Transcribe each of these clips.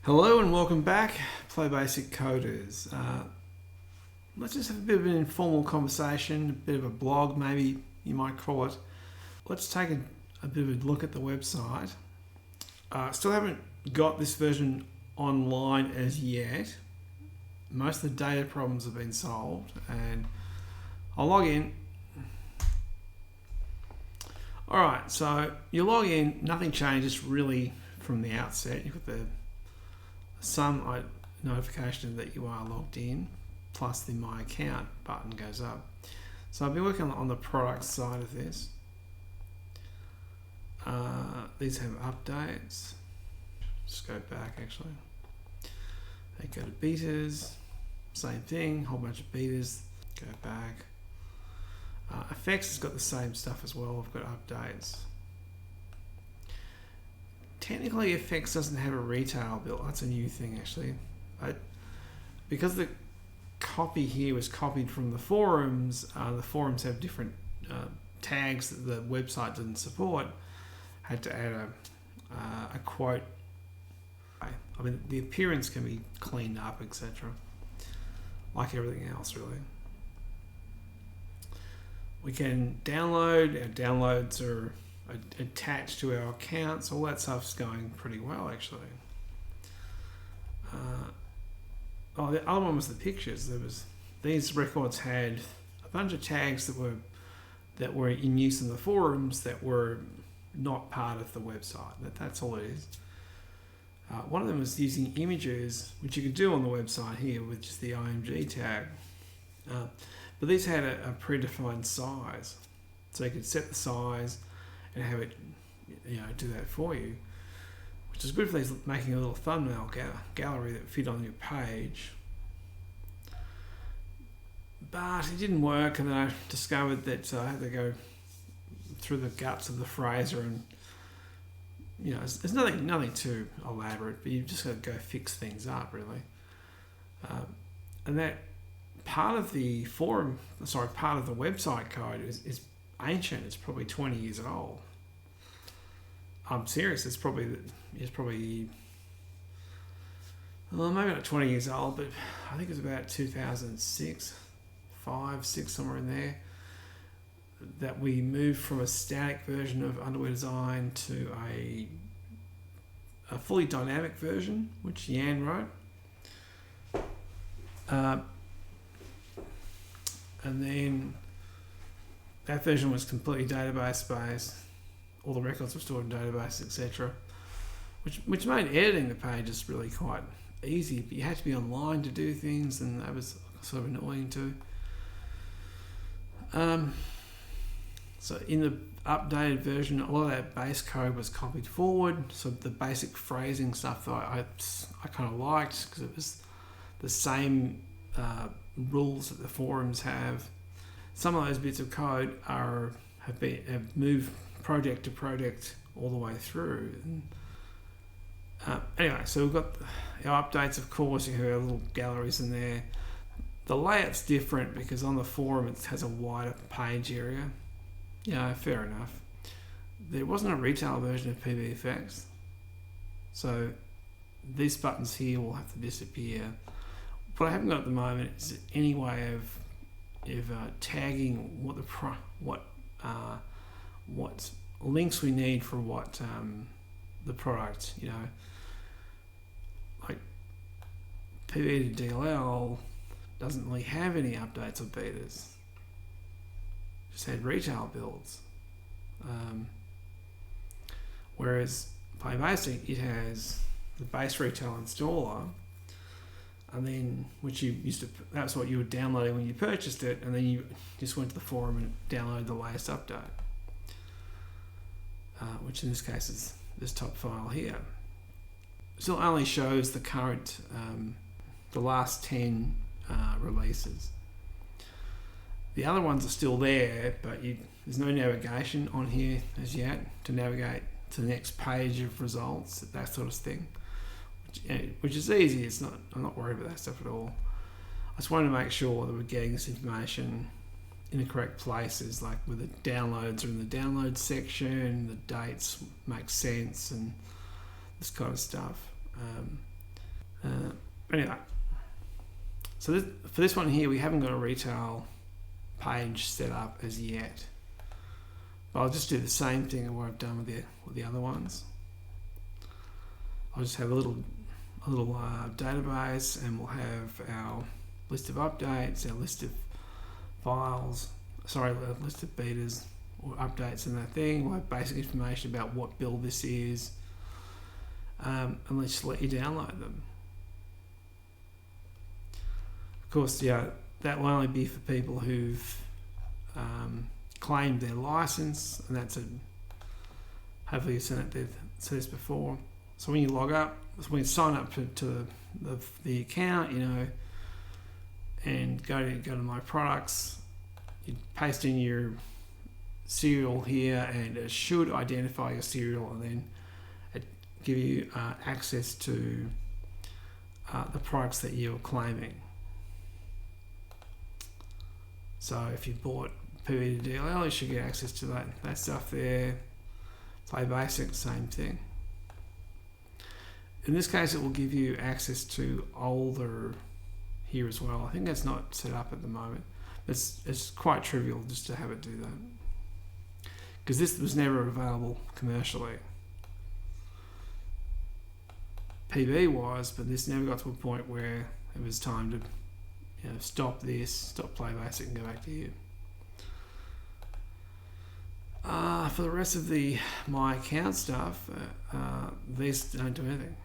Hello and welcome back, PlayBASIC coders. Let's just have a bit of an informal conversation, a bit of a blog maybe you might call it. Let's take a bit of a look at the website. Still haven't got this version online as yet. Most of the data problems have been solved and I'll log in. Alright, so you log in, nothing changes really from the outset. You've got the some notification that you are logged in, plus the My Account button goes up. So I've been working on the product side of this. These have updates. Just go back actually. They go to betas, same thing, whole bunch of betas. Go back. Effects has got the same stuff as well. I've got updates. Technically, Effects doesn't have a retail build. That's a new thing, actually. Because the copy here was copied from the forums have different tags that the website didn't support. Had to add a quote. I mean, the appearance can be cleaned up, etc. Like everything else, really. We can download. Our downloads are attached to our accounts. All that stuff's going pretty well, actually. The other one was the pictures. These records had a bunch of tags that were in use in the forums that were not part of the website. That's all it is. One of them was using images, which you could do on the website here with just the IMG tag. But these had a predefined size, so you could set the size and have it, do that for you, which is good for these, making a little thumbnail gallery that fit on your page. But it didn't work, and then I discovered that I had to go through the guts of the Fraser, and there's nothing too elaborate, but you've just got to go fix things up, really. And that part of the part of the website code is ancient. It's probably 20 years old. I'm serious. It's probably well, maybe not 20 years old, but I think it was about 2006, 5, 6, somewhere in there, that we moved from a static version of Underwear Design to a fully dynamic version, which Yan wrote. And then that version was completely database based. All the records were stored in database, etc. Which made editing the pages really quite easy, but you had to be online to do things, and that was sort of annoying too. So in the updated version, a lot of that base code was copied forward. So the basic phrasing stuff that I kind of liked, because it was the same rules that the forums have. Some of those bits of code have moved project to project all the way through. And, anyway, so we've got our updates. Of course, you have our little galleries in there. The layout's different because on the forum it has a wider page area. Fair enough. There wasn't a retail version of PBFX, so these buttons here will have to disappear. What I haven't got at the moment is any way of tagging what links we need for what the product, like PB to DLL doesn't really have any updates or betas. Just had retail builds. Whereas PlayBASIC, it has the base retail installer, and then that's what you were downloading when you purchased it, and then you just went to the forum and downloaded the latest update, which in this case is this top file here. Still only shows the current, the last 10 releases. The other ones are still there, but there's no navigation on here as yet to navigate to the next page of results, that sort of thing. Which is easy. I'm not worried about that stuff at all. I just wanted to make sure that we're getting this information in the correct places, like where the downloads are in the download section, the dates make sense, and this kind of stuff. Anyway, so for this one here, we haven't got a retail page set up as yet. But I'll just do the same thing what I've done with the other ones. I'll just have a little database, and we'll have our list of updates, our list of files, a list of betas or updates and that thing. We'll have basic information about what build this is, and let's just let you download them. Of course, yeah, that will only be for people who've claimed their license, and that's hopefully you've seen this before. So when you log up, when you sign up to the account, and go to my products, you paste in your serial here, and it should identify your serial, and then it give you access to the products that you're claiming. So if you bought PB to DLL, you should get access to that stuff there. PlayBASIC, same thing. In this case, it will give you access to older here as well. I think that's not set up at the moment. It's quite trivial just to have it do that, because this was never available commercially. PB was, but this never got to a point where it was time to stop PlayBASIC and go back to here. For the rest of my account stuff, these don't do anything.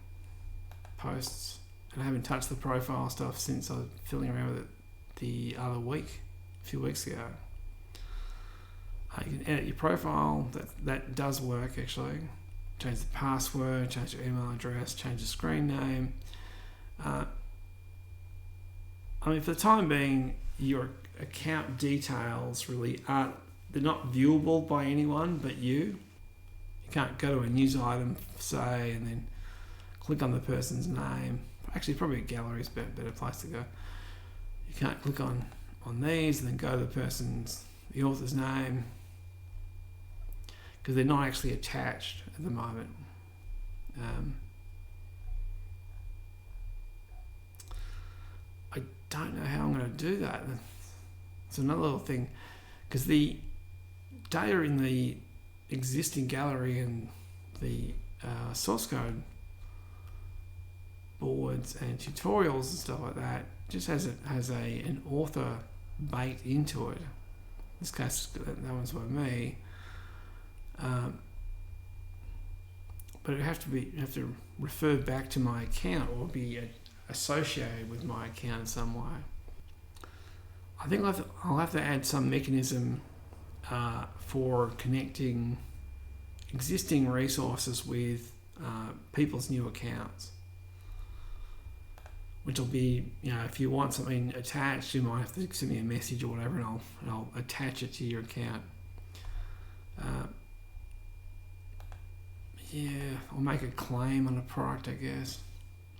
Posts, and I haven't touched the profile stuff since I was fiddling around with it the other week, a few weeks ago. You can edit your profile, that does work actually. Change the password, change your email address, change the screen name. For the time being, your account details really aren't, they're not viewable by anyone but you. You can't go to a news item, say, and then click on the person's name. Actually, probably a gallery is a better place to go. You can't click on these and then go to the author's name, because they're not actually attached at the moment. I don't know how I'm going to do that. It's another little thing, because the data in the existing gallery and the source code boards and tutorials and stuff like that just has an author baked into it. In this case, that one's by me. But you have to refer back to my account or be associated with my account in some way. I think I'll have to add some mechanism for connecting existing resources with people's new accounts, which will be, if you want something attached, you might have to send me a message or whatever, and I'll attach it to your account. I'll make a claim on a product, I guess.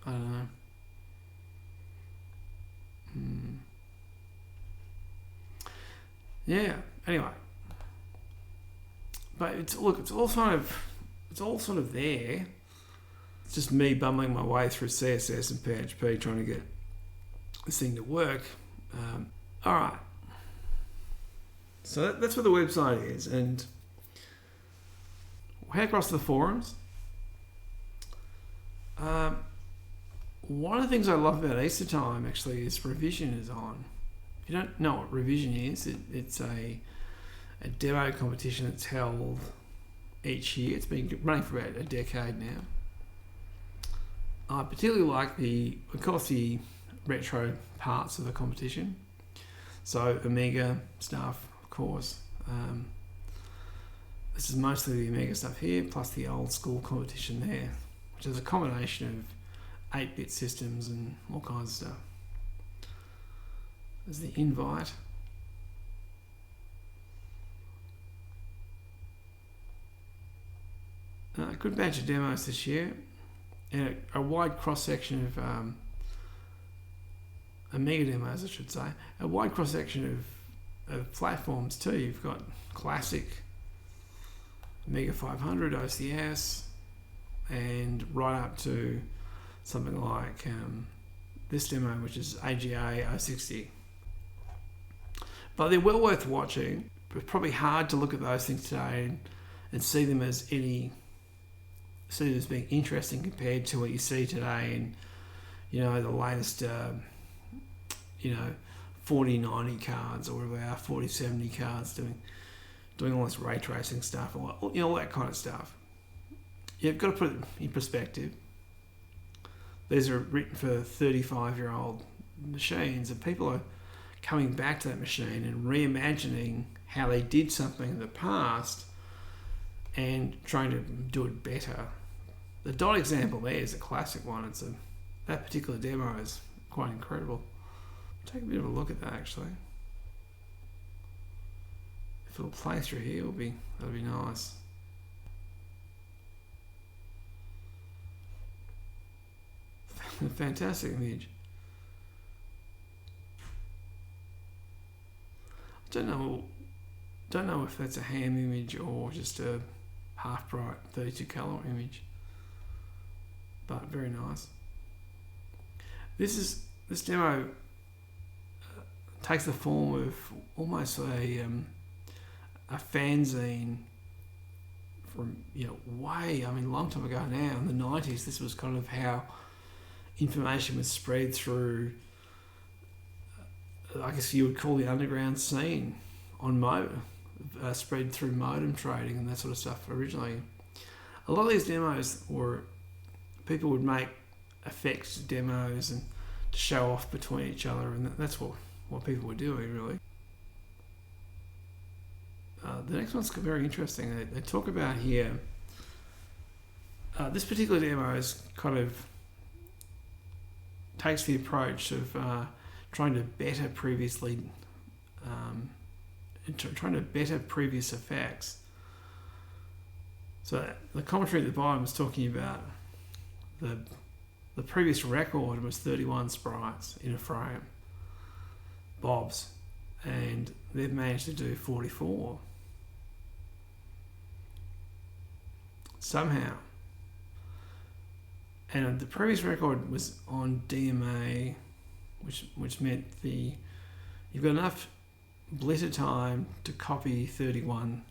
I don't know. Yeah. Anyway, but it's all sort of there. It's just me bumbling my way through CSS and PHP trying to get this thing to work. All right. So that's what the website is, and we'll head across to the forums. One of the things I love about Easter time actually is revision is on. If you don't know what revision is, it's a demo competition that's held each year. It's been running for about a decade now. I particularly like the retro parts of the competition. So Amiga stuff, of course. This is mostly the Amiga stuff here, plus the old school competition there, which is a combination of 8-bit systems and all kinds of stuff. There's the invite. A good batch of demos this year, and a wide cross-section of Amiga demos, I should say. A wide cross-section of platforms too. You've got classic Amiga 500 OCS, and right up to something like this demo, which is AGA 060. But they're well worth watching. It's probably hard to look at those things today and see them as being interesting compared to what you see today in, the latest, 4090 cards or whatever they are, 4070 cards doing all this ray tracing stuff, all that kind of stuff. You've got to put it in perspective. These are written for 35-year-old machines, and people are coming back to that machine and reimagining how they did something in the past and trying to do it better. The dot example there is a classic one. That particular demo is quite incredible. Take a bit of a look at that actually. If it'll play through here, that'll be nice. Fantastic image. Don't know if that's a ham image or just a half bright 32 color image, but very nice. This demo takes the form of almost a fanzine from a long time ago now. In the 90s, this was kind of how information was spread through, I guess you would call the underground scene on spread through modem trading and that sort of stuff originally. A lot of these demos were, people would make effects demos and to show off between each other, and that's what people were doing really. The next one's very interesting. They talk about here, this particular demo is kind of takes the approach of trying to better previous effects. So the commentary at the bottom is talking about the previous record was 31 sprites in a frame, bobs, and they've managed to do 44 somehow. And the previous record was on DMA, which meant you've got enough blitter time to copy 31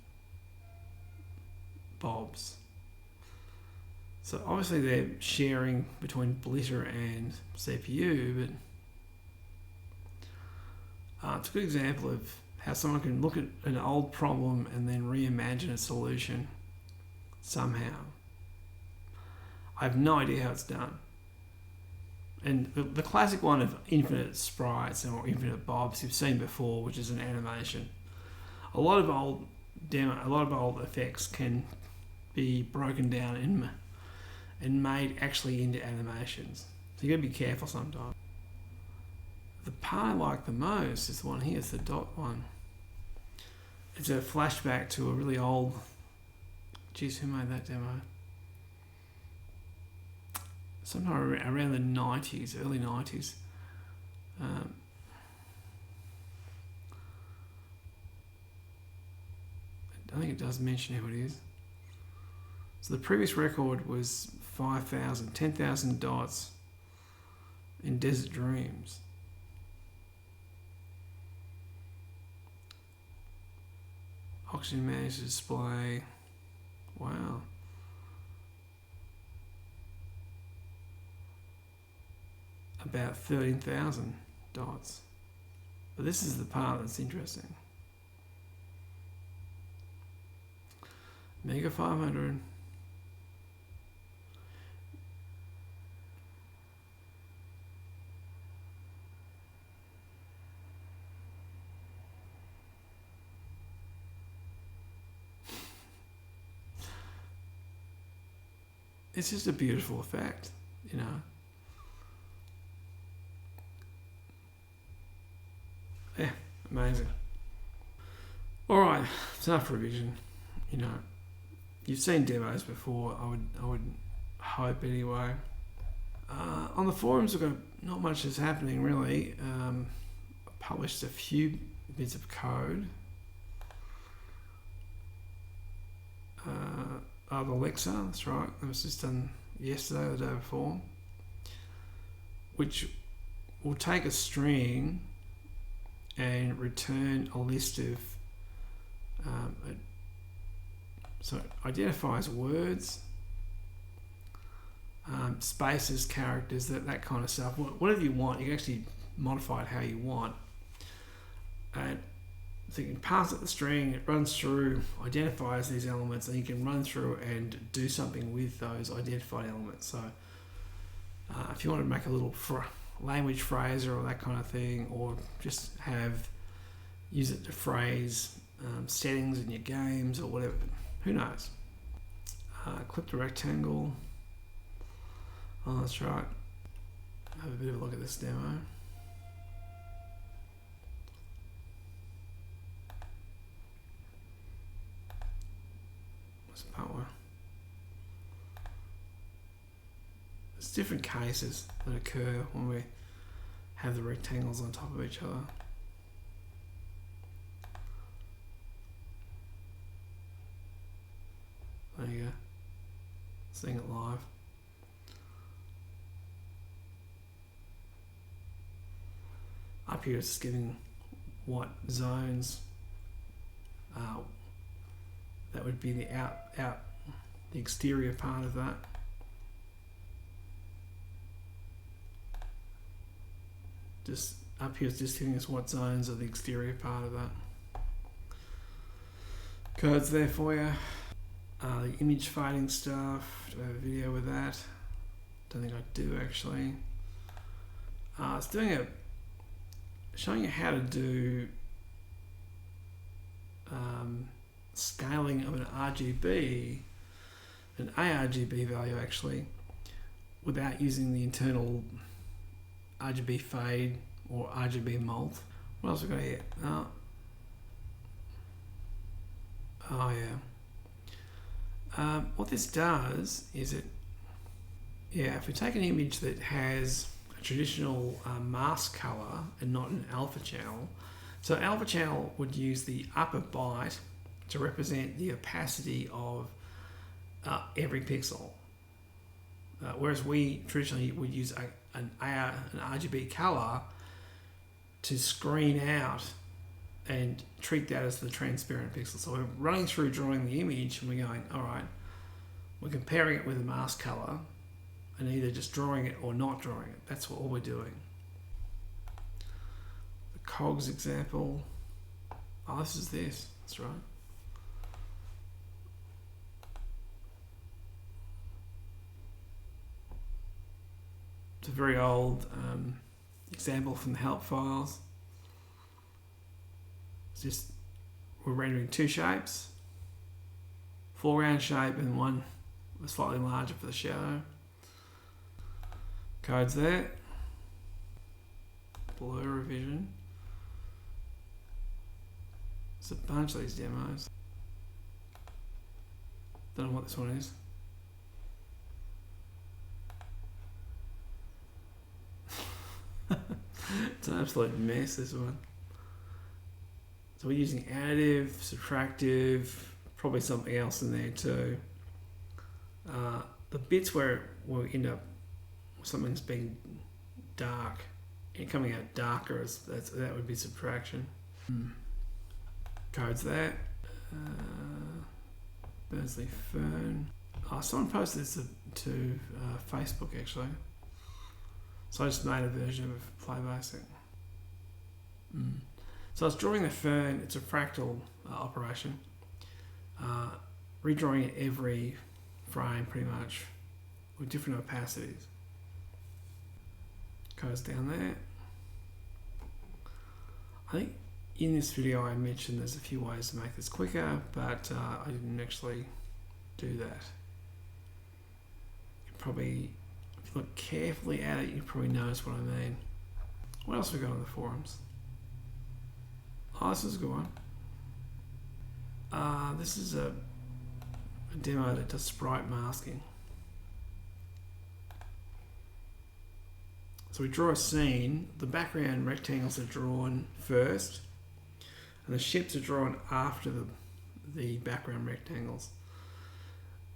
bobs. So obviously they're sharing between blitter and CPU, but it's a good example of how someone can look at an old problem and then reimagine a solution somehow. I have no idea how it's done. And the classic one of infinite sprites or infinite bobs you've seen before, which is an animation. A lot of old effects can be broken down and made actually into animations. So you got to be careful sometimes. The part I like the most is the one here. It's the dot one. It's a flashback to a really old. Geez, who made that demo? Sometime around the 90s, early 90s. I think it does mention who it is. So the previous record was 10,000 dots in Desert Dreams. Oxygen managed to display, wow. About 13,000 dots. But this is the part that's interesting. Mega 500. It's just a beautiful effect, Yeah, amazing. All right, it's enough revision. You've seen demos before. I would hope anyway. On the forums, we've got not much is happening really. I published a few bits of code. The Lexer, that's right. That was just done yesterday or the day before. Which we'll take a string and return a list of, so it identifies words, spaces, characters, that kind of stuff. Whatever you want, you can actually modify it how you want. And so you can pass it the string, it runs through, identifies these elements, and you can run through and do something with those identified elements. So if you want to make a little language phraser or that kind of thing, or just use it to phrase settings in your games or whatever, who knows. Clip the rectangle. Oh, that's right. Have a bit of a look at this demo. What's the part where? There's different cases that occur when we have the rectangles on top of each other. There you go. Seeing it live. Up here it's giving what zones that would be the the exterior part of that. Just up here it's just giving us what zones are the exterior part of that. Codes there for you. The image fading stuff. Do I have a video with that? Don't think I do actually. It's showing you how to do scaling of an RGB, an ARGB value actually, without using the internal RGB fade or RGB mult. What else we got here? Oh yeah. What this does is if we take an image that has a traditional mask color and not an alpha channel, so alpha channel would use the upper byte to represent the opacity of every pixel, whereas we traditionally would use an RGB color to screen out and treat that as the transparent pixel. So we're running through drawing the image and we're going, all right, we're comparing it with a mask color and either just drawing it or not drawing it. That's all we're doing. The cogs example. Oh, this is this. That's right. It's a very old example from the help files. It's just we're rendering two shapes, foreground shape and one slightly larger for the shadow. Codes there. Blur revision. There's a bunch of these demos. Don't know what this one is. It's an absolute mess, this one. So we're using additive, subtractive, probably something else in there too. The bits where we end up something's being dark and coming out darker, that would be subtraction. Codes there. Barnsley Fern. Oh, someone posted this to Facebook actually. So I just made a version of PlayBASIC. So I was drawing the fern. It's a fractal operation. Redrawing it every frame pretty much with different opacities. Goes down there. I think in this video I mentioned there's a few ways to make this quicker, but I didn't actually do that. You probably, if you look carefully at it, you probably notice what I mean. What else have we got on the forums? Oh, this is a good one. This is a demo that does sprite masking. So we draw a scene, the background rectangles are drawn first, and the ships are drawn after the background rectangles.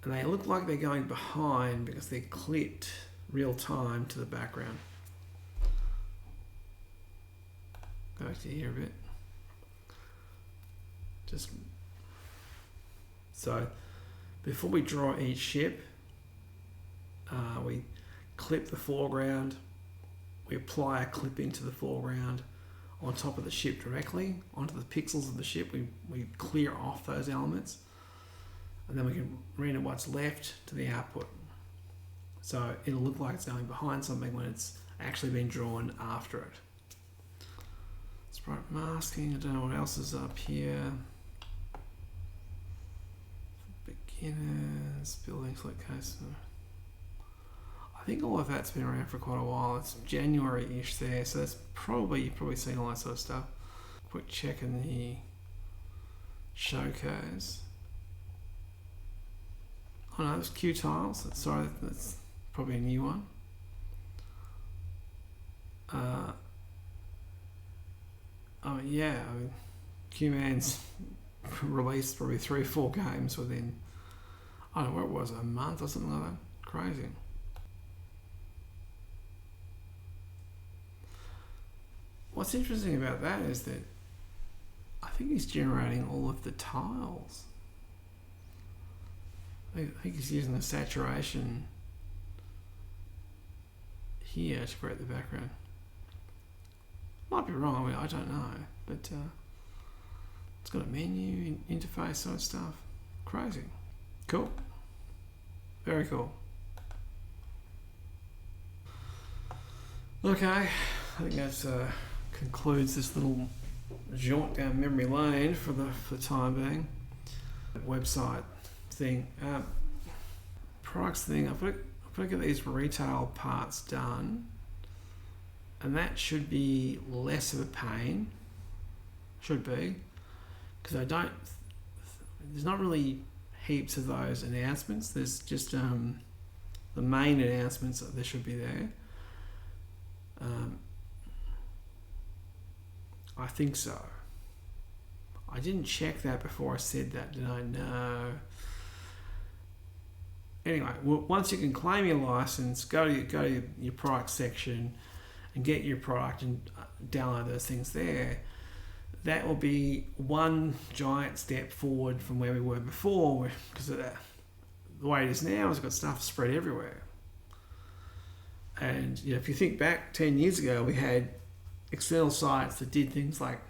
And they look like they're going behind because they're clipped real time to the background. Go back to here a bit. Just so before we draw each ship, we clip the foreground. We apply a clipping to the foreground on top of the ship directly onto the pixels of the ship. We clear off those elements, and then we can render what's left to the output. So it'll look like it's going behind something when it's actually been drawn after it. Sprite masking, I don't know what else is up here. Beginners, building select case. I think all of that's been around for quite a while. It's January-ish there, so that's you've probably seen all that sort of stuff. Quick check in the showcase. Oh no, it's Q tiles. Sorry, that's probably a new one. Yeah, I mean, Q-Man's released probably 3 or 4 games within, I don't know what it was, a month or something like that. Crazy. What's interesting about that is that I think he's generating all of the tiles. I think he's using the saturation here to create the background. Might be wrong, I mean, I don't know, but it's got a menu, interface sort of stuff. Crazy. Cool. Very cool. Okay, I think that's concludes this little jaunt down memory lane for the time being. Website thing, products thing. I've got to get these retail parts done, and that should be less of a pain. Should be, because there's not really heaps of those announcements. There's just the main announcements that there should be there. I think so. I didn't check that before I said that, did I? No. Anyway, once you can claim your license, go to your product section and get your product and download those things there. That will be one giant step forward from where we were before, because the way it is now is got stuff spread everywhere. And if you think back 10 years ago, we had external sites that did things like,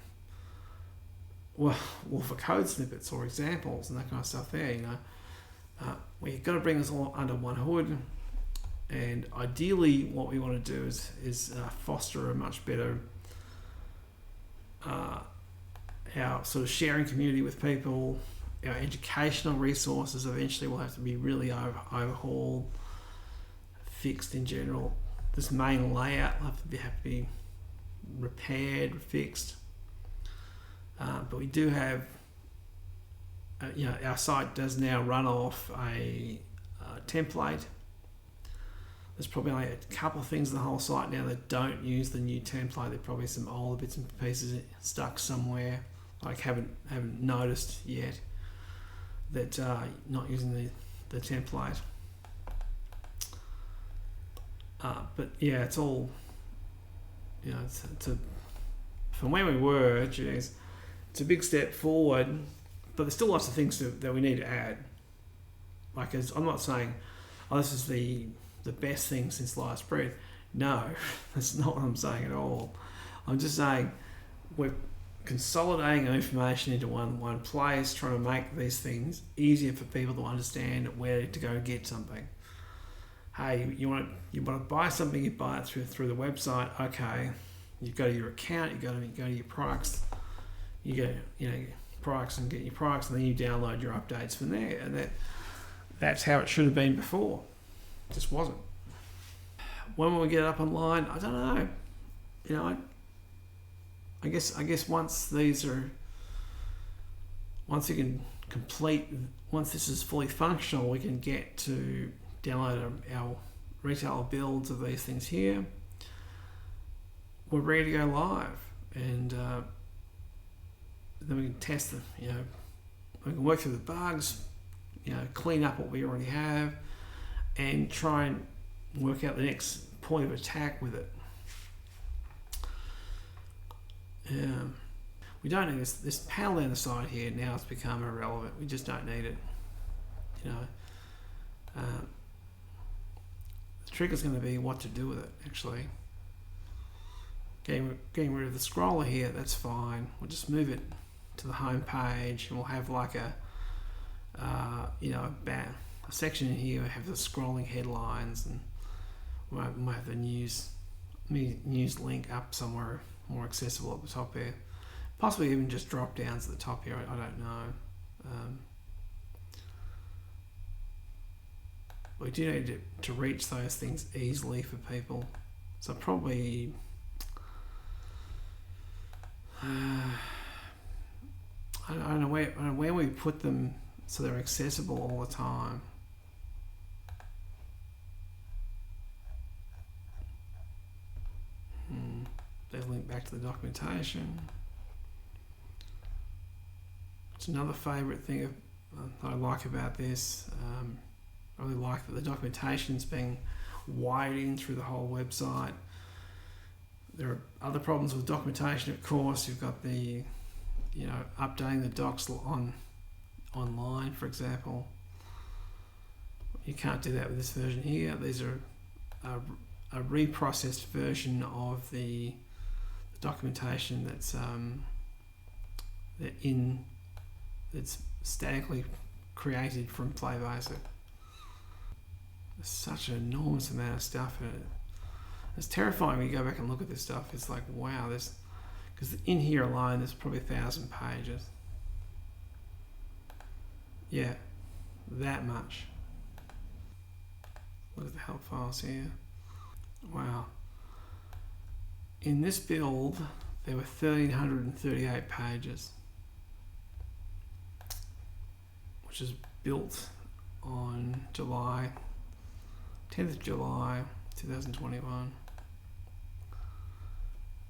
well, for code snippets or examples and that kind of stuff there, we've got to bring this all under one hood. And ideally what we want to do is foster a much better our sort of sharing community with people. Our educational resources eventually will have to be really overhauled, fixed in general. This main layout will have to be repaired, fixed. But we do have, our site does now run off a template. There's probably only a couple of things in the whole site now that don't use the new template. There's probably some old bits and pieces stuck somewhere. I haven't noticed yet that not using the template. But yeah, it's all, it's from where we were, it's a big step forward, but there's still lots of things that we need to add. I'm not saying, this is the best thing since sliced bread. No, that's not what I'm saying at all. I'm just saying we're consolidating our information into one place, trying to make these things easier for people to understand where to go get something. Hey, you want to buy something, you buy it through the website. Okay, you go to your account, you go to your products, you go products and get your products, and then you download your updates from there. And that's how it should have been before. It just wasn't. When will we get it up online? I don't know. I guess once this is fully functional, we can get to download our retail builds of these things here. We're ready to go live, and then we can test them. We can work through the bugs, clean up what we already have, and try and work out the next point of attack with it. We don't need this panel down the side here. Now it's become irrelevant. We just don't need it. You know, the trick is going to be what to do with it. Actually, getting rid of the scroller here. That's fine. We'll just move it to the home page, and we'll have like a section in here. We have the scrolling headlines, and we might have the news link up somewhere more accessible at the top there. Possibly even just drop downs at the top here. I don't know. We do need to reach those things easily for people. So probably I don't know where we put them so they're accessible all the time. They link back to the documentation. It's another favourite thing that I like about this. I really like that the documentation's being wired in through the whole website. There are other problems with documentation, of course. You've got the, updating the docs online, for example. You can't do that with this version here. These are a reprocessed version of the documentation that's statically created from PlayBASIC. There's such an enormous amount of stuff in it. It's terrifying when you go back and look at this stuff. It's like, wow, because in here alone there's probably 1,000 pages. Yeah, that much. Look at the help files here. Wow. In this build, there were 1,338 pages, which is built on 10th of July 2021.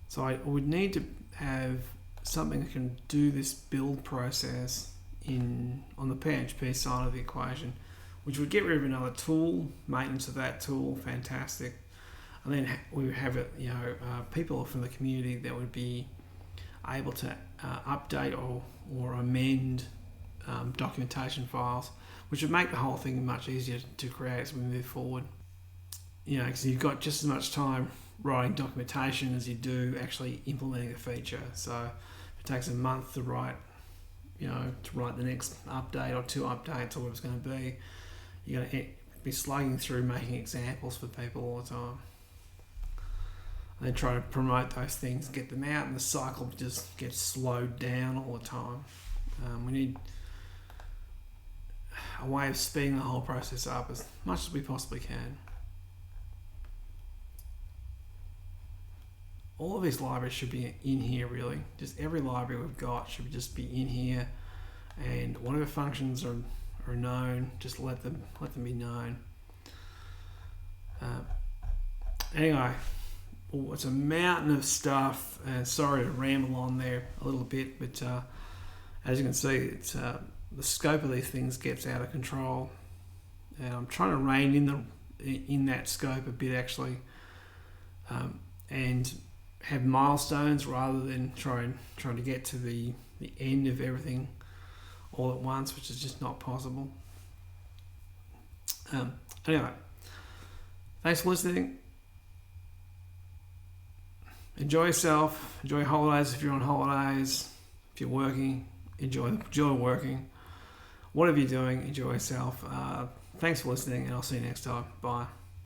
So I would need to have something that can do this build process on the PHP side of the equation, which would get rid of another tool, maintenance of that tool, fantastic. And then we would have people from the community that would be able to update or amend documentation files, which would make the whole thing much easier to create as we move forward. Because you've got just as much time writing documentation as you do actually implementing a feature. So if it takes a month to write the next update or 2 updates or whatever it's going to be, you're going to be slugging through making examples for people all the time. And then try to promote those things, get them out, and the cycle just gets slowed down all the time. We need a way of speeding the whole process up as much as we possibly can. All of these libraries should be in here, really. Just every library we've got should just be in here, and whatever functions are known, just let them be known. Anyway, it's a mountain of stuff, and sorry to ramble on there a little bit, but as you can see, it's the scope of these things gets out of control, and I'm trying to rein in that scope a bit actually, and have milestones rather than trying to get to the end of everything all at once, which is just not possible. Anyway, thanks for listening. Enjoy yourself. Enjoy holidays if you're on holidays. If you're working, enjoy working. Whatever you're doing, enjoy yourself. Thanks for listening, and I'll see you next time. Bye.